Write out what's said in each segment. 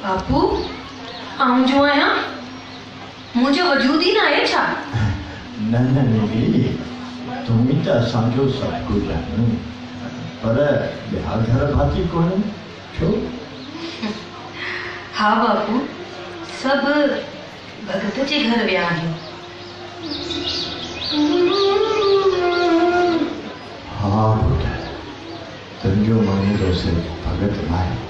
बापू आऊं जो आया मुझे वजूद ही ना है छा नहीं तुम ही तो असांजो सब कुछ है पर बिहार घर भाती कौन छो हाँ बापू सब भगत जे घर विया आहियूं हाँ बेटा तुंहिंजो महीनो से भगत नाहे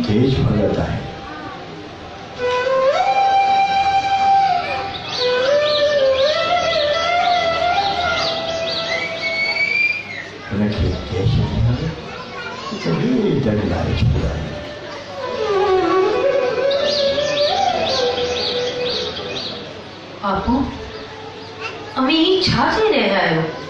तेज भगत आहे उनखे तेज दड़िलाए छुड़ाए बापू अमी ही छा चई रहिया आहियो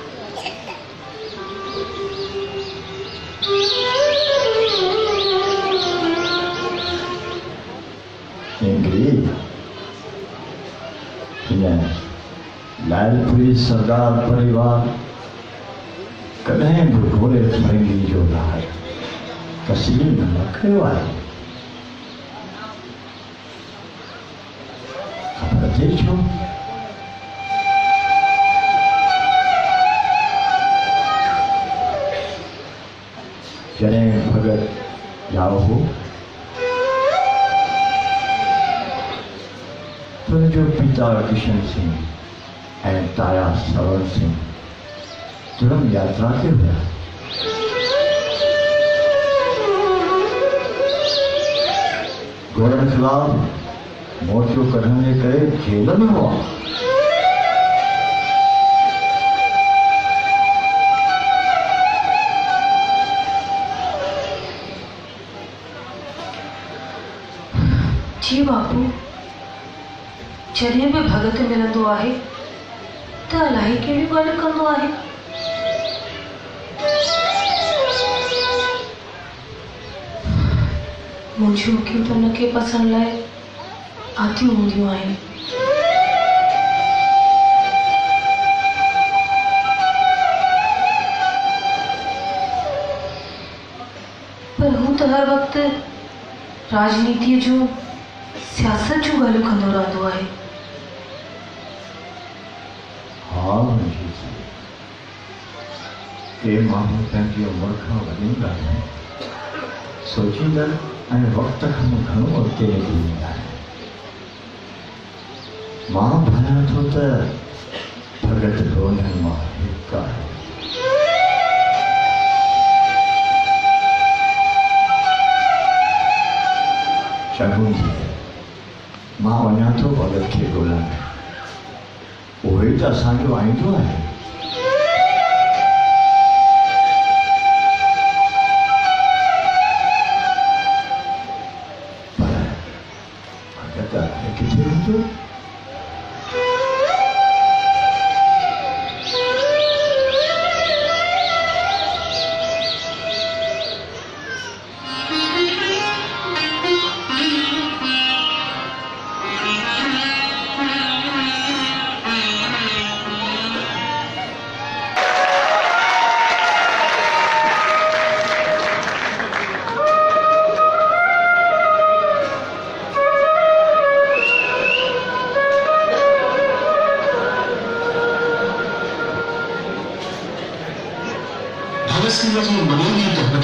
लालपुरी सरदार परिवार कॾहिं बि घोड़े फरंगी जो राह तस्लीम न कयो आहे ख़बर अथई छो जॾहिं भगत जाओ हो तुंहिंजो पिता किशन सिंह ऐं ताया सवर सिंह तुरम यात्रा ते हुआ घोड़नि खिलाफ मोर्चो कढण जे करे जेल में हुआ जी बापू जॾहिं बि भगत मिलंदो आहे त अलाही कहिड़ियूं ॻाल्हियूं कंदो आहे मुंहिंजियूं अखियूं त हुनखे पसंदि लाइ आतियूं हूंदियूं आहिनि पर हू त हर वक़्तु राजनीतीअ जूं सियासत जूं ॻाल्हियूं कंदो रहंदो आहे हाँ मुंहिंजी के माण्हू पंहिंजी उमिरि खां वॾी ॻाल्हि सोचींदड़ ऐं वक़्त खां घणो अॻिते निकिरी वेंदा आहिनि मां भायां थो त भगत रोननि मां हिकु आहे चङो थी मां वञा थो भगत खे ॻोल्हण उहो ई त असांजो आईंदो आहे पर भगत किथे हूंदो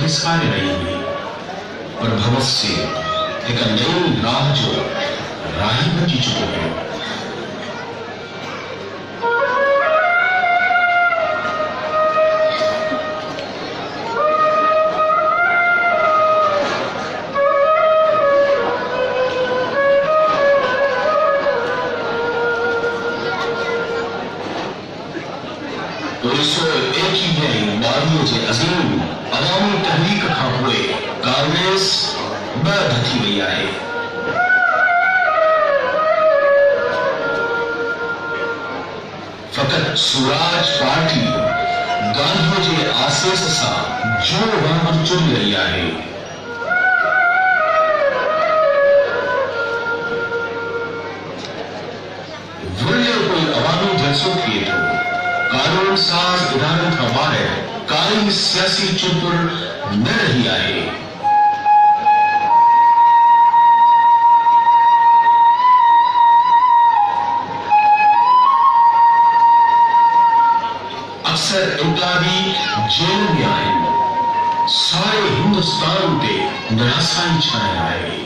सारे रही हुई पर भवस से एक नई राह जो राही बची चुके हैं तो इस एक ही में मारियों से अजीम अवामी तहरीक खां पोइ कांग्रेस बद थी वई आहे फक़त स्वराज पार्टी गांधीअ जे आसेस सां जो वांगुरु चुरी रही आहे फैसलो थिए थो कानून साज़ इदारनि खां ॿाहिरि काई सियासी चुपर न रही आहे। अक्सर इनकलाबी जेल में आहिनि। सारे हिंदुस्तान ते निरासाई छायल आहे।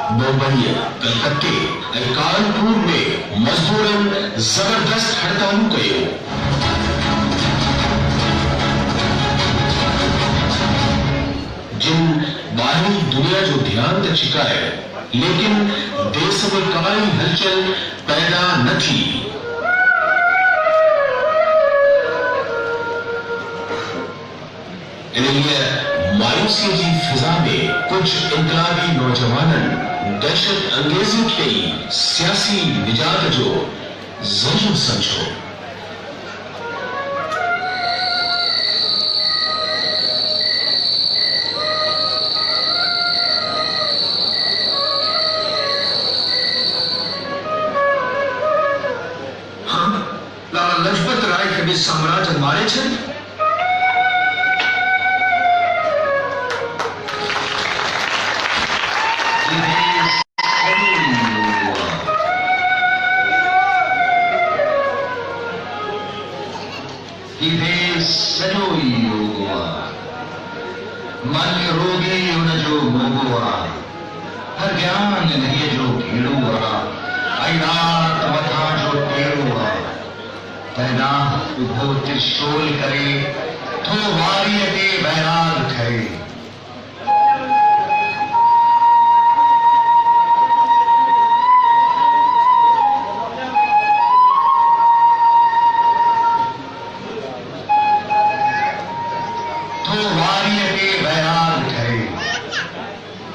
मुंबई, कलकत्ते ऐं कानपुर में मजदूरनि जबरदस्त हड़तालूं कयो। जिन ॿाहिरी दुनिया जो ध्यान त छिकाए, लेकिन देश में काई हलचल पैदा न थी। मायूसी जी फिजा में कुछ इनकलाबी नौजवाननि दहशत अंगेजी खे सियासी निजात जो ज़रियो समझो। हाँ, लाला लजपत राय के भी साम्राज्य मारे छे। मन रोगी उन जो मोगो आ, हर ज्ञान नहीं जो घेड़ो आ, आई रात मथा जो टेड़ो आ, पैदा उभो त्रिशूल करे, थो वारी के बैराग ठहे।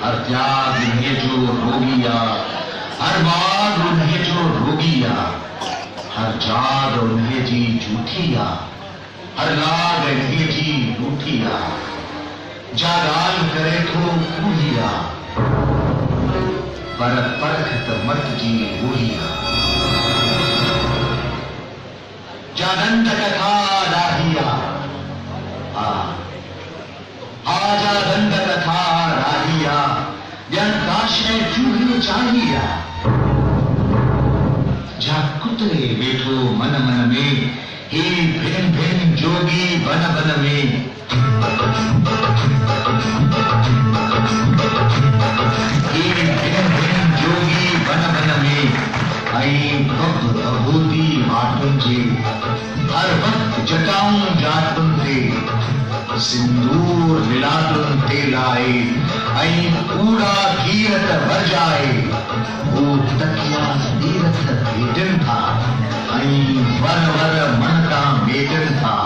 हर त्याग उन्हें जो रोगिया, हर बाग उन्हें जो रोगिया, हर जाग उन्हें जी झूठिया, हर लाग उन्हें जी लूठिया, जागाल करे तो कूहिया, पर परख मत जी बूहिया। जागंत कथा राहिया, आजा दंड कथा राहिया, काशे चूहे चाहिया। जा कुतरे बैठो मन मन में, हे भेन भेन जोगी बन बन में। हे भेन भेन जोगी बन बन में, आई भव अभूति मातुन जे, हर वक्त जटाऊं जातुन थे, सिंदूर मिलातुन ते लाए, आई पूरा तीरथ भर जाए। वो तकिया तीरथ भेटन था, आई वर वर मन का बेटन था।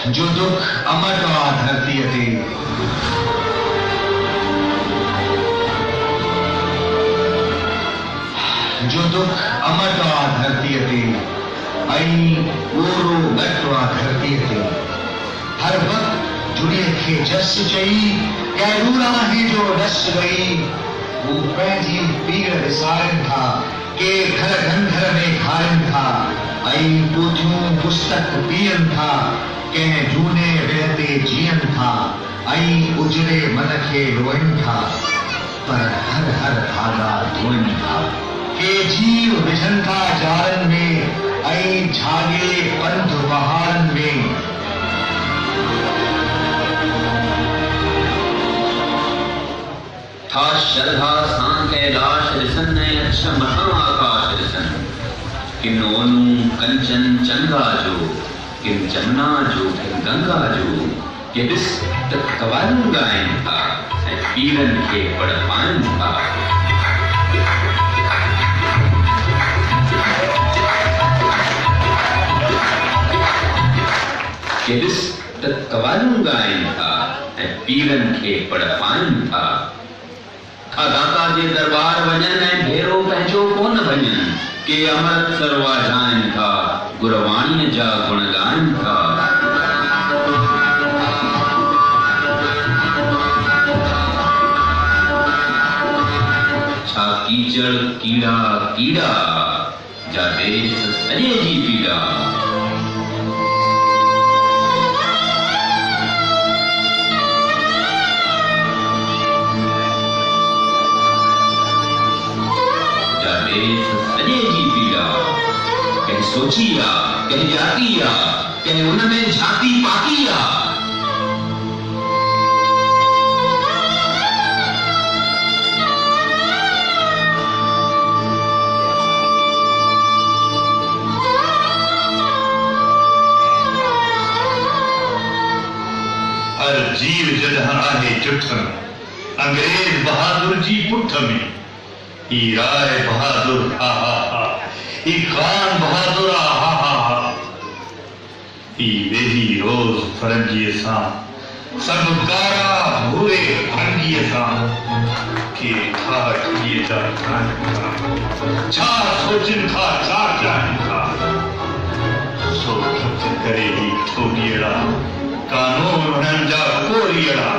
जो दुख अमर का धरती थे, जो दुख अमर का धरती थे, आई ओरो गटवा धरती थे। हर वक्त जुड़े थे जस चई, कैरूरा ही जो रस गई। वो पैजी पीर विसारन था, के घर गंधर में खारन था। आई पोथियों पुस्तक पियन था, के जूने रहते जियन था। आई उजरे मन के रोइन था, पर हर हर धागा धोइन था। के जीव विझन था जारन में, आई झागे पंथ पहाड़न में। था श्रद्धा सां कैलाश ॾिसन ऐं अछ मथां आकाश ॾिसन। किन ओनू कंचन चंगा जो, किन जमुना जो, किन गंगा जो। के ॾिस त कवालियूं ॻाइनि था ऐं पीरनि खे पढ़ पाइनि था। के ॾिस त कवालियूं ॻाइनि था ऐं पीरनि खे पढ़ पाइनि था। दाता जे दरबार वञनि ऐं भेरो पंहिंजो कोन भञनि, के अमृतसर वाजाइनि था, गुरवाणीअ जा गुण ॻाइनि था। छा कीचड़ कीड़ा कीड़ा, जा देश सॼे जी पीड़ा। जा देश सॼे जी पीड़ा। कंहिं सोची आ, कंहिं जाती आ, कंहिं उनमें झांकी पाकी आ। हर जीव जॾहिं आहे जुठ में, अंग्रेज बहादुर जी पुठ में, ही राय बहादुर हा हा हा, ही खान बहादुर हा हा हा, ही वेही रोज फरंगीअ सां, सभु कारा भूरे फरंगीअ सां, के खा ठॻीअ जा ठाहिनि था, छा सोचनि था, छा चाहिनि था, सोच करे ही ठोॾीअड़ा कानून हुननि जा कोरीअड़ा,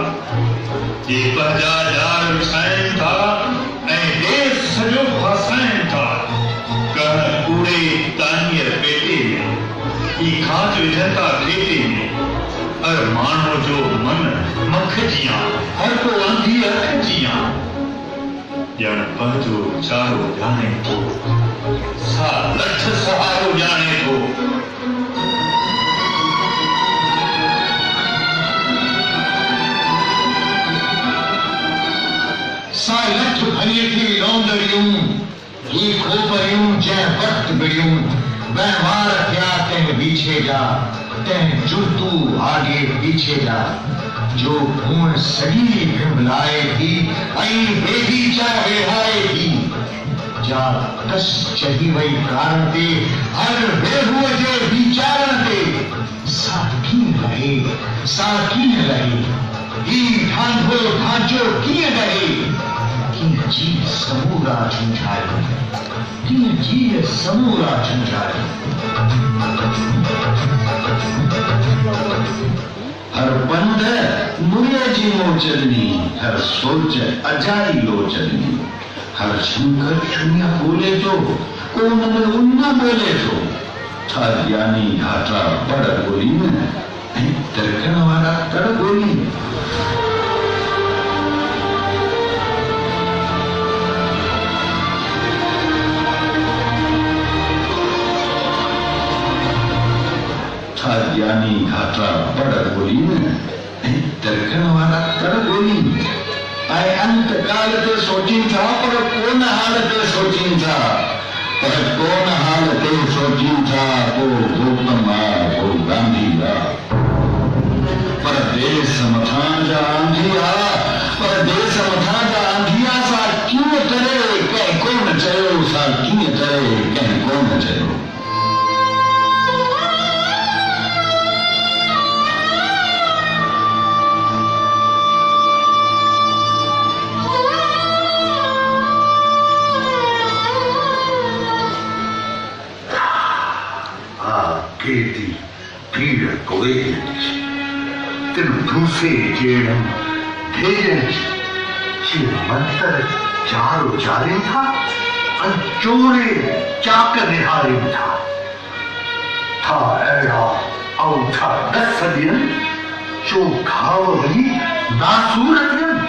जे पंहिंजा ॼाण विछाइनि था ऐं देश सॼो फासाइनि था, कण कूड़े तानीअ पेटे में, ही खाज विझनि था खेते में, हर माण्हू जो मन मख जियां, हर को अंधी अख जियां, ॼण पंहिंजो चारो ॼाणे थो, सा लठ सहारो ॼाणे थो। सा लठ भरिए थी लौंदड़ियूं, ही खोपरियूं जंहिं वक्त बिड़ियूं, वहिंवार थिया तंहिं बीछे जा, तंहिं जुर्तू आगे पीछे जा, जो खून सॼी बिंबलाए थी ऐं वेही जा वेहाए थी, जा टस चढ़ी वई कारण ते, हर वेहूअ जे वीचारण ते, सा कीअं रहे, सा कीअं रहे, ही ढांढो ढांचो कीअं रहे, कीअं जी समूरा झुंझाए, कीअं जी समूरा झुंझाए। हर पंध मुए जी मोचनी, हर सोच अजाई लोचनी, हर शंकर शून्य बोले तो, कोन में उन्ना बोले तो, था ज्ञानी घाटा बड़ बोली में, तरकन वाला तड़ बोली में। था ज्ञानी घाटा बड़ बोली में, तरकन वाला तड़ बोली में। ऐं अंत काल ते सोचीं था, पर कोन हाल ते सोचीं था, पर कोन हाल ते सोचीं था, को गौतम आ, को गांधी आ, पर देश मथां जा आंधिया, पर देश मथां जा आंधिया सा कीअं करे कंहिं कोन चयो, सा कीअं करे कंहिं कोन चयो। केती पीड़ कोएच, तिन दूसे जेड़न भेजन, चे मंतर चारो जालिन था, चोरे चाक निहारिन था एड़ा औठा दस दिन, जो खाव वही नासूरत दिन।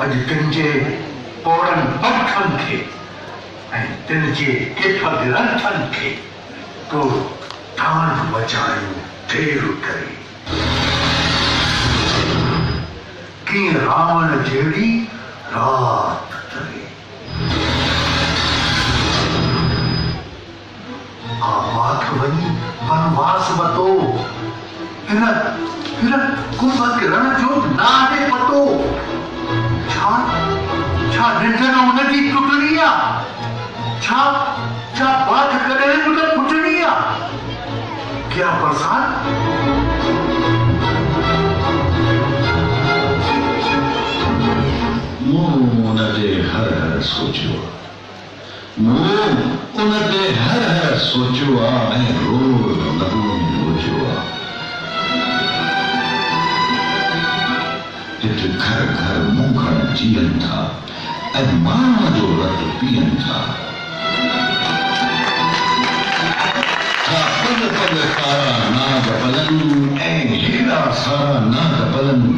अज तिन जे पोड़न पखन खे ऐं तिन जे किफ ग्रंथन खे तो तान मचायो देर करे, कीअं रावण जहिड़ी रात तरे। आवाथ वञी वनवास वतो, हिन कुंभक रण जो नाहे पतो, छा निंड उनजी टुटणी आ, छा बात कॾहिं मूंखे फुटणी आ, क्या बरसात मूं उन ते हर हर सोचियो, मूं उन ते हर हर सोचियो आहे ऐं रोज़ लहू में लोचियो आहे। हिते घर घर मूंखण जीअनि था ऐं माण्हूअ जो रत पीअनि था। पल पल सारा नाग पलनि ऐं हेड़ा सारा नाग पलनि,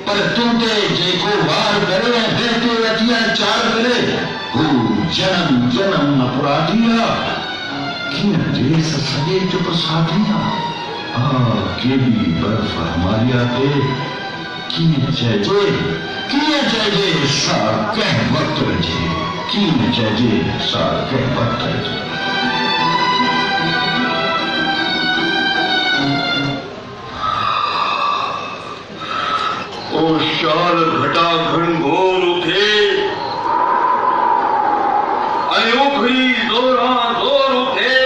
पर तुंहिंजे जेको वार करे ऐं बहिते अची चार करे, हू जनम जनम अपराधी आहे। कीअं देस सॼे चुप साधी आहे। केॾी बर्फ़ हमारिया ते कीअं चइजे सा कंहिं वक़्त रहिजे, कीअं चइजे सा कंहिं वक़्त रहिजे। ओ शाल घटा घनघोर उठे, ऐं उखड़ी ज़ोरा ज़ोर उठे।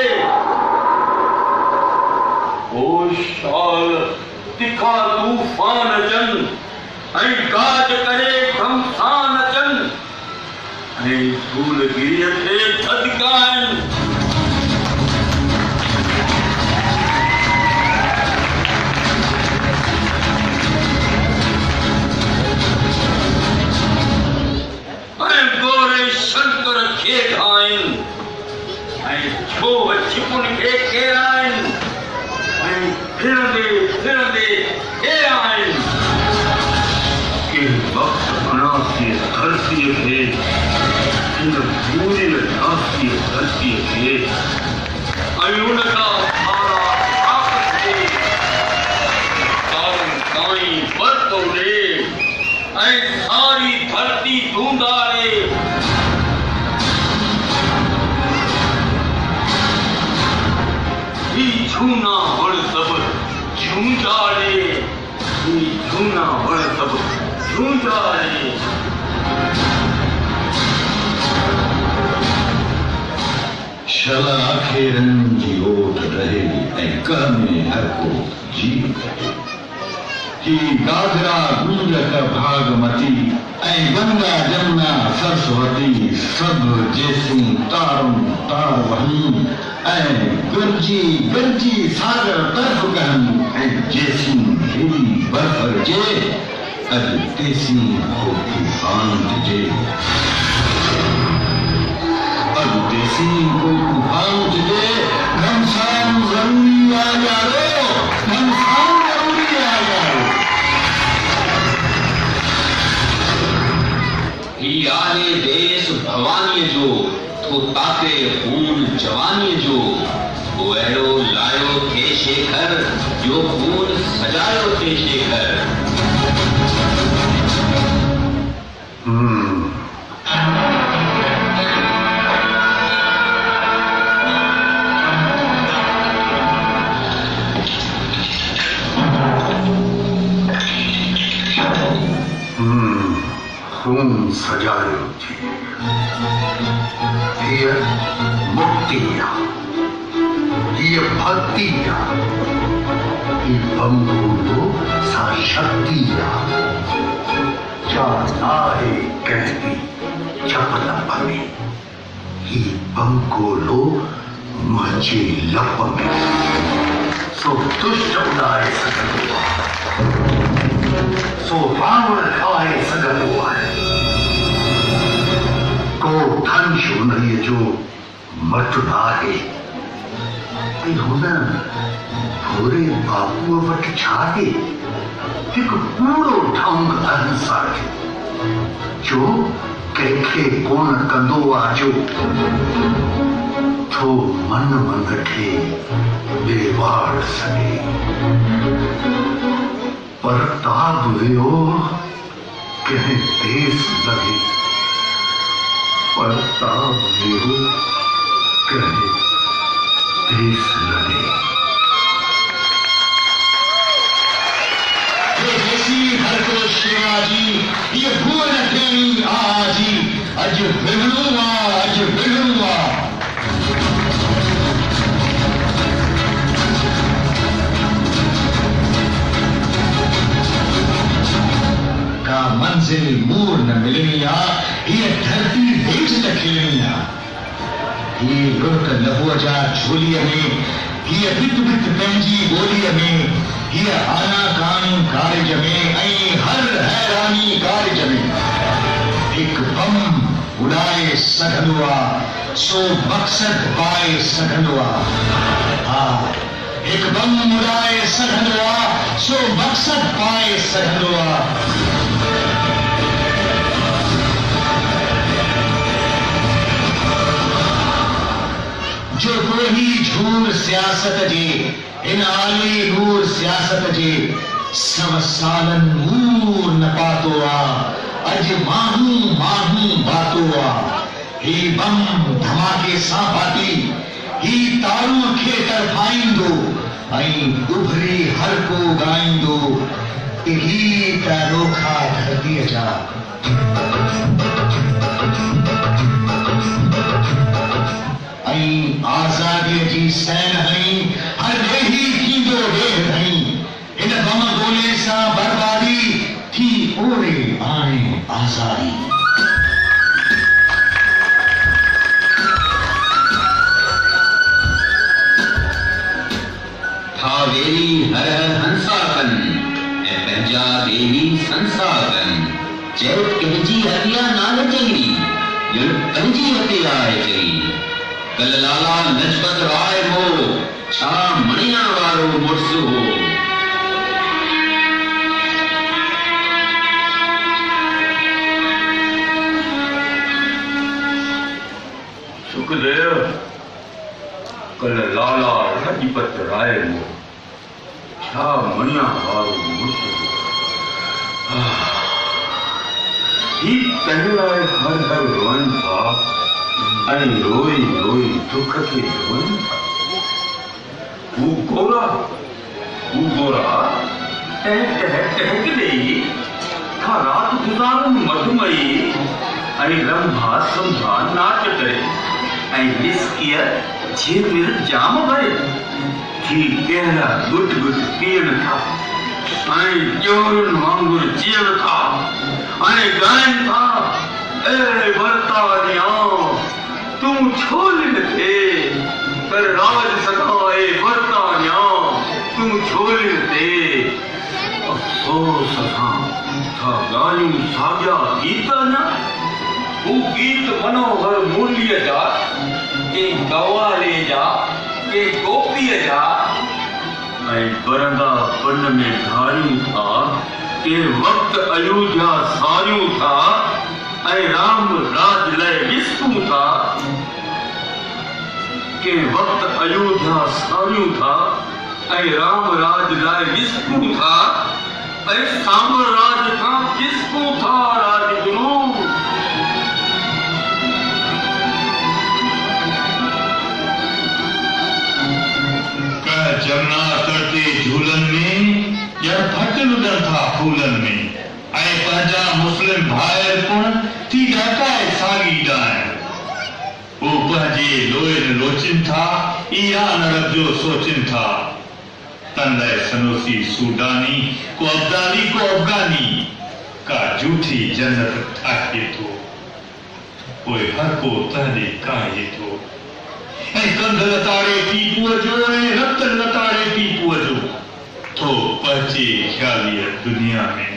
ओ शाल तिखा तूफ़ान अचनि, ऐं गाज करे घमसान अचनि, ऐं धूलगिरीअ खे थधिकाइनि। शंकर खे खाइनि, ऐं छोह छिपुन खे केराइनि, ऐं फिरंदे फिरंदे फेराइनि। कंहिं वक़्तु अनासीअ धरतीअ खे, हिन पूरी नासीअ धरतीअ खे, ऐं उन खां सारा ताक़त खे तारनि ताईं बरतो ॾे, ऐं सारी धरती धूंधारे। झूना वण सब झूंझाड़े, झूना वण सब झूंझाड़े। शला खेरनि जी ओट रहे ऐं कह में हर को जी रहे। ही गागरा गुंजक भागमती ऐं गंगा जमुना सरस्वती सभु जेसी तारूं तार वहनि, ऐं गरजी गरजी सागर तरफ़ कहनि, ऐं जेसी हेड़ी बर्फ़ जे अॼु तेसी को तूफ़ान जे। अॼु तेसी को तूफ़ान जे। घमसान ज़रूरी आ यारो, घमसान ज़रूरी आ यारो। ही आहे देश भवानीअ जो, तो ताते खून जवानीअ जो। वो अहिड़ो लायो थे शेखर, जो खून सजायो थे शेखर। खून सजायो थी। हीअ मुक्ति आहे, हीअ भक्ति आहे, हीअ बंगूरो सा शक्ति आहे। जा नाहे कहती जप लप में, ही बंगोलो मुंहिंजे लप में। सो दुष्ट उॾाए सघंदो आहे, सो रावण खाए सघंदो आहे। को धन हुनई जो मट नाहे। हुन भोरे बाबूअ वटि छा आहे? हिकु पूरो ढंग अहिंसा जो कंहिंखे कोन कंदो आहे, जो थो मन मन खे बेवाड़ सघे। पर ताब वियो कंहिं देस लॻे, पर ताब वियो कंहिं देस लॻे। शिवाजी ये भुवन खेणी आजी, अज बिगड़ूंगा, अज बिगड़ूंगा। का मंजिल मूर न मिलनी आ, ये धरती हेठ न खिलनी आ। ही लुढ़क लहूअ जा झोलीअ में, हीअ बित बित पंहिंजी ॿोलीअ में, हीअ आना कान कारज में ऐं हर हैरानी कारज में हिकु बम उड़ाए सघंदो आहे सो मक़सद पाए सघंदो आहे। हा, हिकु बम उड़ाए सघंदो आहे सो मक़सद पाए सघंदो आहे। जो कोई झूर सियासत जे इन आली नूर सियासत जे सव सालन मूर न पातो आ अज मानू मानू बातो आ। ही बम धमाके सां फाटी ही तारू खे तरफाईंदो ऐं उभरी हर को ॻाईंदो ही त रोखा धरतीअ जा। ऐं आज़ादीअ जी सैन हणी हर ॾेही थींदो ॾेढ हणी इन बम गोले सां बर्बादी थी ओड़े आणे आज़ादी। था वेरी हर हर हंसा कन ऐं पंहिंजा देवी संसा कन। चयो कंहिंजी हटिया नाल चंगी ॼण पंहिंजी हटे आहे चई। कल लाला लजपत राय हो छा मणिया वारो मुड़स हो। सुखदेव, कल लाला लजपत राय हो छा मणिया वारो मुड़स हो। ही तंहिं हर हर रोअनि था ऐं रोई रोई दुख खे रोअनि था। हू गोरा टहक ॾेई था राति गुज़ारनि मधुमई ऐं रंभा संभा नाच करे ऐं विस्कीअ झिरमिर जाम भरे थी कहिड़ा गुट गुट पीअनि था ऐं चोरनि वांगुरु जीअनि था ऐं ॻाइनि था ए बरतानिया तू छोलिन थे कर राज सदाए बरतानिया तू छोलिन थे। अफ़सोस सां था ॻाल्हियूं साॻिया गीत न। हू गीत मनोहर मुरलीअ जा के गवाले जा के गोपीअ जा ऐं बरंदा पन में धारियूं था के वक़्त अयोध्या सारियूं था ऐं राम राज लाइ विस्कूं था के वक़्त अयोध्या सारियूं था ऐं राम राज लाइ विस्कूं था ऐं सांबर राज खां किस्कूं था राजगुरू। कह जमुना तरते झूलन में ॼण फट लुॾनि था फूलन में ऐं पंहिंजा मुस्लिम भाइर पिण थी ॾकाए साॻी ॾाइण। हू पंहिंजे लोहिन लोचिन था ईरान अरब जो सोचिन था। तन लाइ सनोसी सूडानी को अब्दाली को अफगानी का झूठी जन्नत ठाहे थो पोइ हर को तहदे काहे थो ऐं कंध लताड़े पीपूअ जो ऐं रत लताड़े पीपूअ जो थो पहुचे ख़्यालीअ दुनिया में।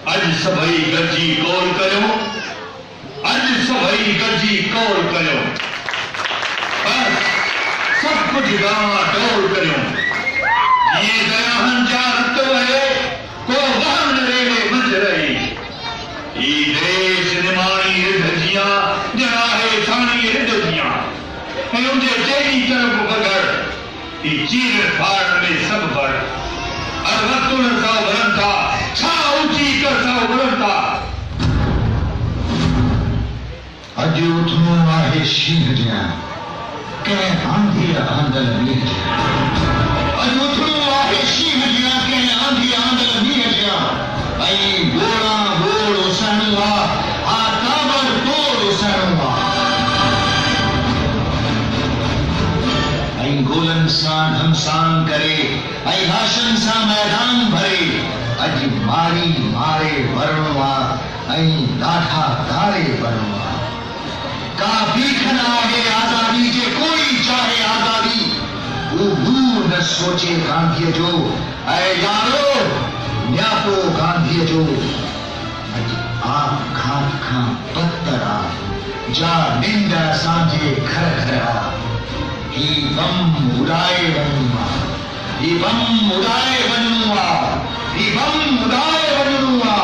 अॼु सभई गॾिजी कौल करियो, अॼु सभई गॾिजी कौल करियो, बस सभु कुझु गांव डोल करियो। जीअं दरियाहनि जा रत वहे को वहम न रेड़े मंझ रही। ई देश निमाणी रिढ जियां ॼण आहे थाणी रिढ जियां ऐं उनजे चेरी तरफ़ बगड़ ई चीर फाड़ में सभु भर हर वक़्तु उन सां भरनि था छा ऊंची कर सां उभरनि था। अॼु उथणो आहे शींहं जियां कंहिं आंधीअ आंदल मींहं जियां। अॼु उथणो आहे शींहं जियां कंहिं आंधीअ आंदल मींहं जियां ऐं गोड़ा गोड़ उसणो आहे हा ताबर तोड़ उसणो आहे ऐं गोलनि सां घमसान करे ऐं लाशनि सां मैदान भरे अॼु मारी मारे वरणो आहे ऐं ॾाढा धारे वरणो आहे। का बीख न आहे सोचे गांधी जो ऐ यारो न्यापो गांधी जो आप घाट खां पत्तरा जा निंदा सांझे घर घरा ही बम उड़ाए वनुआ ही बम उड़ाए वनुआ ही बम उड़ाए वनुआ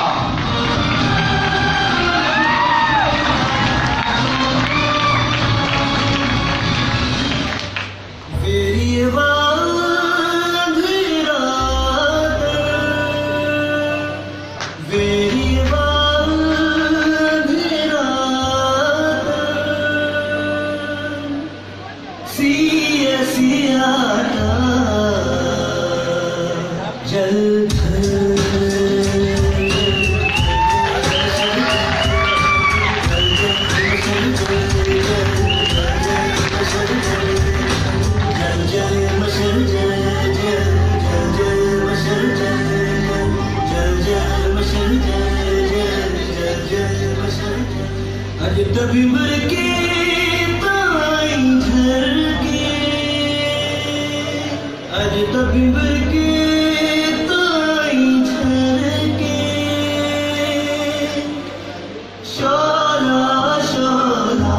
तभी मर के ताई झर के आज तभी मर के ताई झर के शोला शोला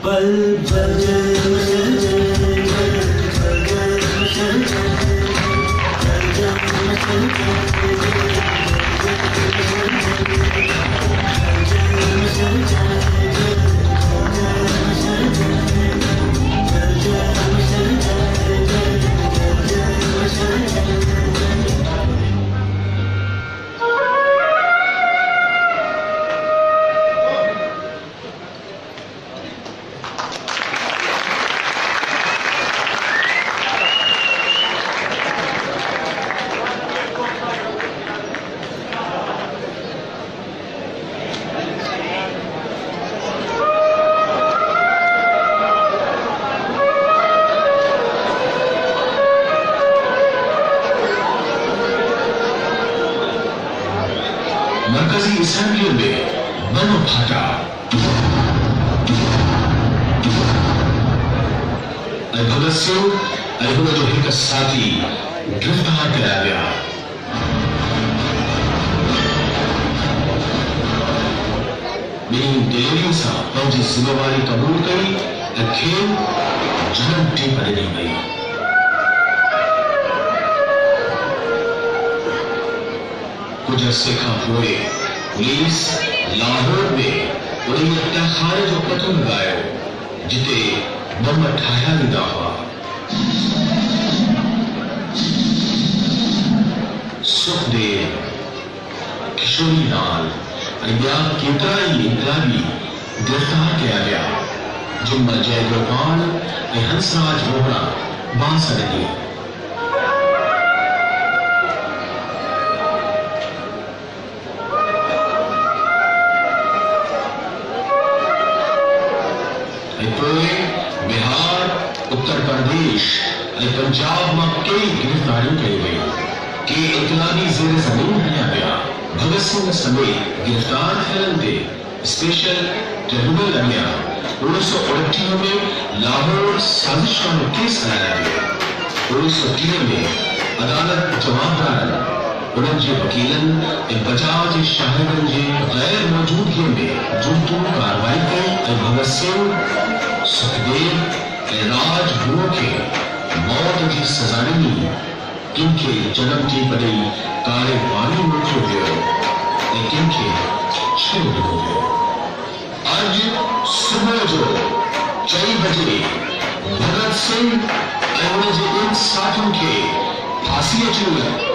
पल जल मरकजी असेंबली में बम फाटा भगत सिंह जो एक साथी गिरफ्तार कराया गया। मेरी दिलेरी सां पंहिंजी ज़िम्मेवारी क़बूल कई ऐं खेल जनम टी ॾिनी वई। कुछ अरसे खां पोइ पुलिस लाहौर में उन तहखाने जो पतो लॻायो जिते बम ठाहिया वेंदा हुआ। सुखदेव, किशोरी लाल ऐं ॿिया केतिरा ई इनकलाबी गिरफ़्तार कया विया जिन मां जयगोपाल ऐं हंसराज रोहड़ा बांस ॾिनी। बिहार, उत्तर प्रदेश और पंजाब में कई गिरफ्तारियों कई गई के इतलाबी जेर जमीन हलिया गया। भगत सिंह समेत गिरफ्तार थियन ते स्पेशल ट्रिब्यूनल लॻिया। 1929 में लाहौर साजिश वारो केस हलाया गया। 1930 में अदालत जवाबदार उन्हनि जे वकीलनि ऐं बजाज जे शाहिदनि जे गैर मौजूदगी में जुर्तू कार्रवाई कई ऐं भगत सिंह, सुखदेव ऐं राजगुरू खे मौत जी सज़ा ॾिनी। किन खे जनम थी पई कारे पाणी मोकिलियो वियो ऐं किन खे छॾे ॾिनो वियो। अॼु सुबुह जो 4 बजे भगत सिंह ऐं उन जे ॿिनि साथियुनि खे फांसी अची वई।